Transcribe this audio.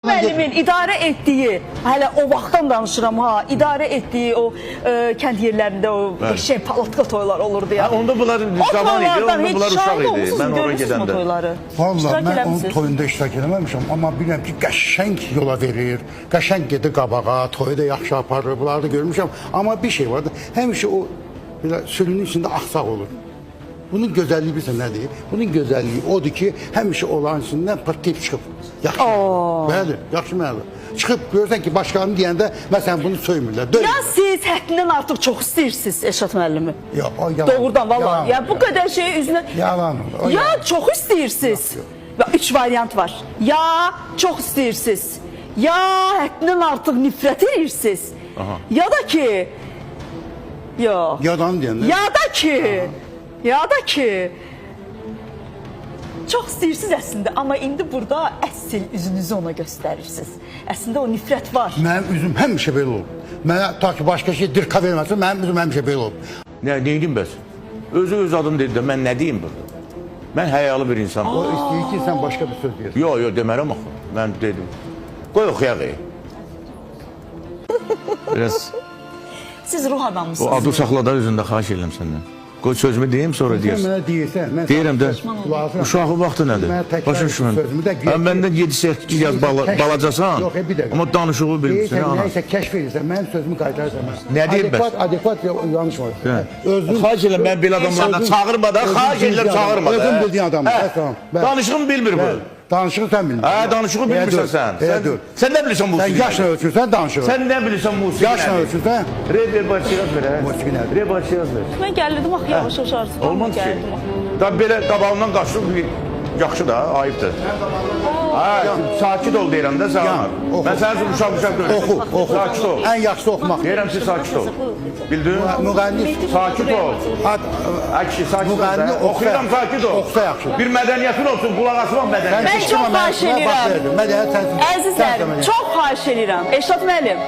Müəllimin idarə etdiyi, hələ o vaxtdan danışıram ha, idarə etdiyi o kənd yerlərində o qəşəng palatka toylar olurdu ya. Onda bunlar zaman idi, onda bunlar uşaq idi. Mən oraya gedəndə. Vallahi mən onun toyunda iştirak eləməmişəm, amma bilirəm ki, qəşəng yola verir, qəşəng gedir qabağa, toyu da yaxşı aparır, bunları da görmüşəm. Amma bir şey vardı, həmişə o belə sürünün içində axsaq olur. Bunun gözəlliyi bilirsən nədir? Bunun gözəlliyi odur ki, həmişə olan içindən pırtlayıb çıxıb. Yaxşı. Bəli, yaxşı mənada. Çıxıb görürsən ki, başqanı deyəndə məsələn bunu söymürlər. Ya siz həddindən artıq çox istəyirsiniz Eşat müəllimi? Ya o yalan. Doğrudan vallahi. Ya bu qədər şeyi üzünə yalan. Ya çox istəyirsiniz. Və 3 variant var. Ya çox istəyirsiniz. Ya həddindən artıq nifrət edirsiniz. Ya da ki Yadan deyəndə. Ya da ki çox istəyirsiniz əslində, amma indi burada əsl üzünüzü ona göstərirsiniz. Əslində o nifrət var. Mənim üzüm həmişə belə olub. Mənə ta ki başqa şey dirqa verməsin, mənim üzüm həmişə belə olub. Ne deyim bəs? Özü öz adım dedi də mən nə deyim burada? Mən həyalı bir insanım. O istəyir ki, sən başqa bir söz deyirsən. Yo, demərəm axı. Mən dedim. Qoy oxuyaq. Biraz Siz ruh adamısınız. o adı saxla da özündə xahiş edirəm səndən. Qoy sözümü deyim, sonra deyirsən. Sən mənə deyirsən, mən Deyirəm də, uşağı vaxtı nədir? Başa düşmən. Məndən 7-8 yaz balacasan, amma danışığı bilmirsən. Deyirsən, nəysə kəşf edirsən, mənim sözümü qaytarırsan. Nə deyim bəs? Adekvat yanlış var. Xahiş edirəm, mən belə adamlarla çağırmadan, xahiş edirəm çağırmadan. Özüm bildiyin adamım. Danışığımı bilmir bu. Danışığı sən bilmirsən. Hə, danışığı bilmirsən sən. Sən nə bilirsən musiqini? Sən yaşla ölçürsən danışığı. Sən nə bilirsən musiqini? Yaşla ölçürsən. Re başlayaz ver. Musiqi nədir? Re başlayaz ver. Mən gəlirdim axı yavaş-yavaş arzu. Olmaz ki. Da belə qabağından qaçıb yaxşı da, ayıbdır. Ha, sakit ol deyirəm də sənə. Mən sənin uşaq deyirəm. Oxu. Sakit ol. Ən yaxşısı oxumaq. Deyirəm ki, sakit ol. Bildin? Müğənni Sakit ol. Kişi sakit ol. Oxuyuram, sakit ol. Oxusa yaxşı. Bir mədəniyyətin olsun, qulaq asmaq mədəniyyətin. Mən çox xahiş edirəm. Mədəniyyət sənsin. Əzizlərim, çox xahiş edirəm. Eşat müəllim.